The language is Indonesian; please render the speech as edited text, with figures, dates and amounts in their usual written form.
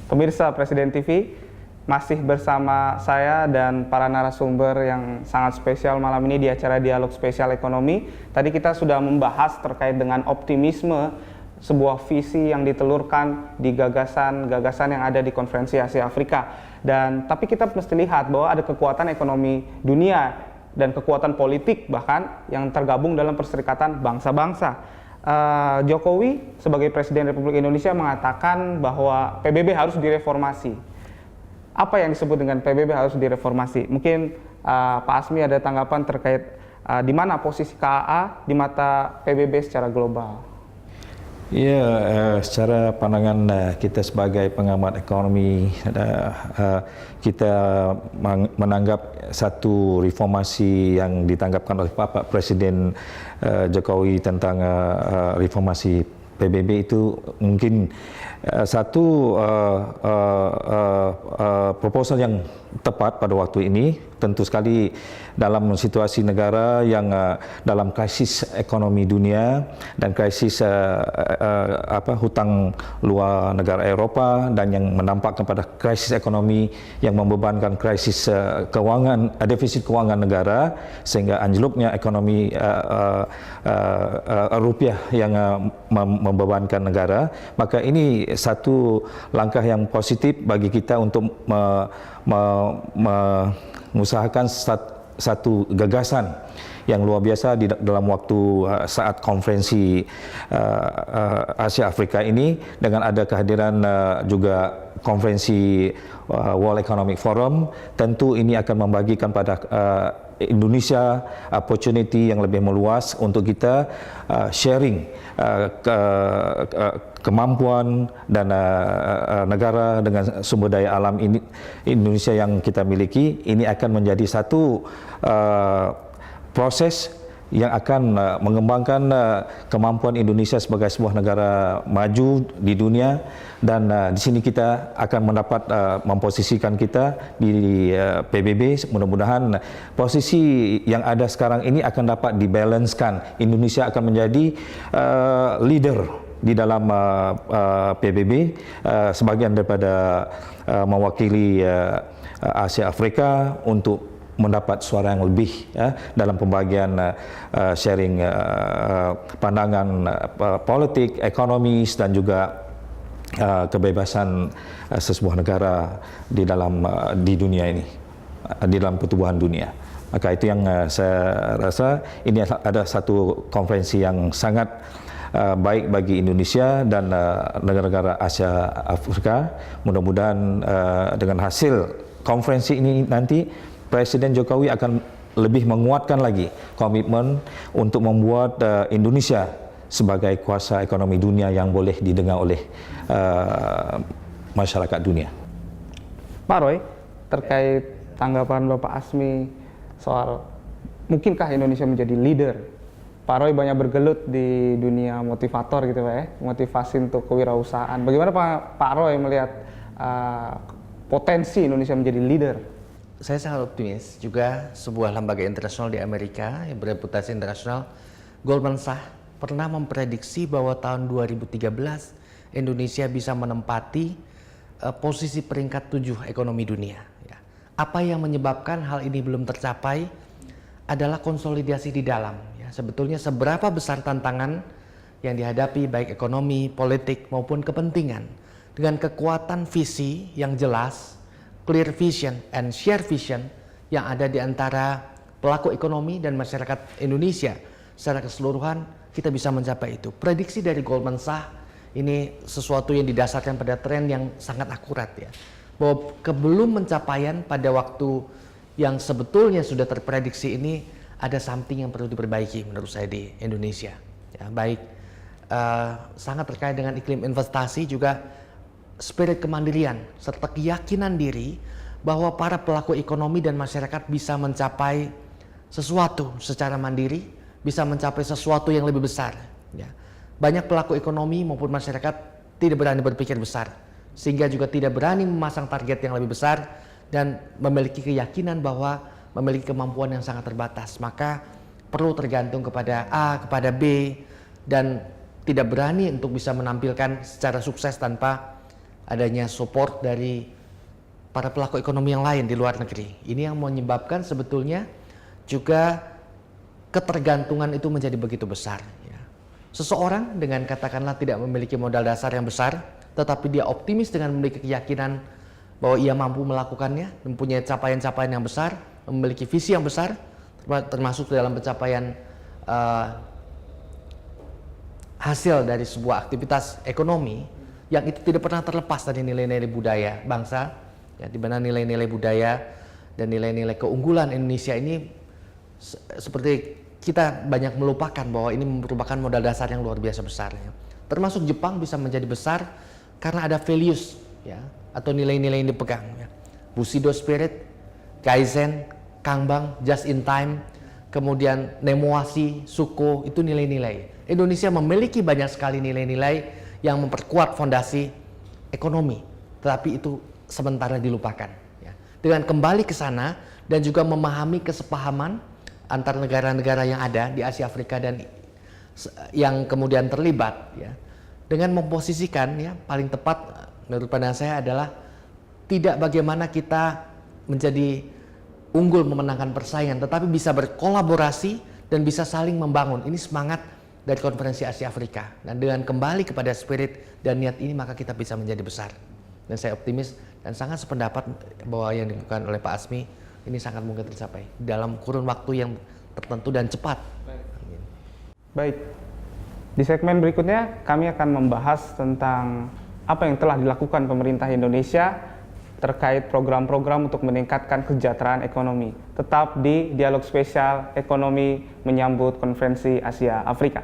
Pemirsa Presiden TV, masih bersama saya dan para narasumber yang sangat spesial malam ini di acara Dialog Spesial Ekonomi. Tadi kita sudah membahas terkait dengan optimisme sebuah visi yang ditelurkan di gagasan-gagasan yang ada di Konferensi Asia Afrika. Tapi kita mesti lihat bahwa ada kekuatan ekonomi dunia dan kekuatan politik bahkan yang tergabung dalam Perserikatan Bangsa-Bangsa. Jokowi sebagai Presiden Republik Indonesia mengatakan bahwa PBB harus direformasi. Apa yang disebut dengan PBB harus direformasi? Mungkin Pak Asmi ada tanggapan terkait di mana posisi KAA di mata PBB secara global? Ya, secara pandangan kita sebagai pengamat ekonomi, kita menanggap satu reformasi yang ditanggapkan oleh Bapak Presiden Jokowi tentang reformasi PBB itu mungkin satu proposal yang tepat pada waktu ini. Tentu sekali dalam situasi negara yang dalam krisis ekonomi dunia dan krisis hutang luar negara Eropa, dan yang menampak kepada krisis ekonomi yang membebankan krisis keuangan, defisit keuangan negara, sehingga anjloknya ekonomi rupiah yang membebankan negara. Maka ini satu langkah yang positif bagi kita untuk mengusahakan satu gagasan yang luar biasa dalam waktu saat konferensi Asia Afrika ini, dengan ada kehadiran juga konferensi World Economic Forum. Tentu ini akan membagikan pada Indonesia opportunity yang lebih meluas untuk kita sharing kemampuan dan negara dengan sumber daya alam ini, Indonesia yang kita miliki. Ini akan menjadi satu proses yang akan mengembangkan kemampuan Indonesia sebagai sebuah negara maju di dunia, dan di sini kita akan mendapat memposisikan kita di PBB. Mudah-mudahan posisi yang ada sekarang ini akan dapat dibalanskan. Indonesia akan menjadi leader di dalam PBB, sebagian daripada mewakili Asia Afrika untuk mendapat suara yang lebih dalam pembagian sharing pandangan politik, ekonomis, dan juga kebebasan sesebuah negara di dunia ini, di dalam pertubuhan dunia. Maka itu yang saya rasa ini ada satu konferensi yang sangat baik bagi Indonesia dan negara-negara Asia Afrika. Mudah-mudahan dengan hasil konferensi ini nanti Presiden Jokowi akan lebih menguatkan lagi komitmen untuk membuat Indonesia sebagai kuasa ekonomi dunia yang boleh didengar oleh masyarakat dunia. Pak Roy, terkait tanggapan Bapak Asmi soal mungkinkah Indonesia menjadi leader? Pak Roy banyak bergelut di dunia motivator gitu Pak ya, motivasi untuk kewirausahaan. Bagaimana Pak Roy melihat potensi Indonesia menjadi leader? Saya sangat optimis. Juga sebuah lembaga internasional di Amerika yang bereputasi internasional, Goldman Sachs, pernah memprediksi bahwa tahun 2013 Indonesia bisa menempati posisi peringkat 7 ekonomi dunia. Apa yang menyebabkan hal ini belum tercapai adalah konsolidasi di dalam. Sebetulnya seberapa besar tantangan yang dihadapi baik ekonomi, politik maupun kepentingan, dengan kekuatan visi yang jelas, clear vision and share vision yang ada di antara pelaku ekonomi dan masyarakat Indonesia secara keseluruhan, kita bisa mencapai itu. Prediksi dari Goldman Sachs ini sesuatu yang didasarkan pada tren yang sangat akurat ya, bahwa sebelum pencapaian pada waktu yang sebetulnya sudah terprediksi ini, ada something yang perlu diperbaiki menurut saya di Indonesia ya, baik sangat terkait dengan iklim investasi, juga spirit kemandirian serta keyakinan diri bahwa para pelaku ekonomi dan masyarakat bisa mencapai sesuatu secara mandiri, bisa mencapai sesuatu yang lebih besar ya. Banyak pelaku ekonomi maupun masyarakat tidak berani berpikir besar, sehingga juga tidak berani memasang target yang lebih besar dan memiliki keyakinan bahwa memiliki kemampuan yang sangat terbatas. Maka perlu tergantung kepada A, kepada B, dan tidak berani untuk bisa menampilkan secara sukses tanpa adanya support dari para pelaku ekonomi yang lain di luar negeri. Ini yang menyebabkan sebetulnya juga ketergantungan itu menjadi begitu besar. Ya. Seseorang dengan katakanlah tidak memiliki modal dasar yang besar, tetapi dia optimis dengan memiliki keyakinan bahwa ia mampu melakukannya, mempunyai capaian-capaian yang besar, memiliki visi yang besar, termasuk dalam pencapaian hasil dari sebuah aktivitas ekonomi yang itu tidak pernah terlepas dari nilai-nilai budaya bangsa, ya, di mana nilai-nilai budaya dan nilai-nilai keunggulan Indonesia ini seperti kita banyak melupakan bahwa ini merupakan modal dasar yang luar biasa besar. Ya. Termasuk Jepang bisa menjadi besar karena ada values, ya, atau nilai-nilai yang dipegang. Ya. Bushido spirit, Kaizen, Kanban, just in time, kemudian Nemoashi, Suko, itu nilai-nilai. Indonesia memiliki banyak sekali nilai-nilai yang memperkuat fondasi ekonomi, tetapi itu sementara dilupakan. Ya. Dengan kembali ke sana dan juga memahami kesepahaman antar negara-negara yang ada di Asia Afrika dan yang kemudian terlibat, ya, dengan memposisikan, ya, paling tepat menurut pandangan saya adalah tidak bagaimana kita menjadi unggul memenangkan persaingan, tetapi bisa berkolaborasi dan bisa saling membangun. Ini semangat dari konferensi Asia Afrika, dan dengan kembali kepada spirit dan niat ini maka kita bisa menjadi besar. Dan saya optimis dan sangat sependapat bahwa yang dilakukan oleh Pak Asmi ini sangat mungkin tercapai dalam kurun waktu yang tertentu dan cepat. Amin. Baik, di segmen berikutnya kami akan membahas tentang apa yang telah dilakukan pemerintah Indonesia terkait program-program untuk meningkatkan kesejahteraan ekonomi. Tetap di Dialog Spesial Ekonomi menyambut Konferensi Asia Afrika.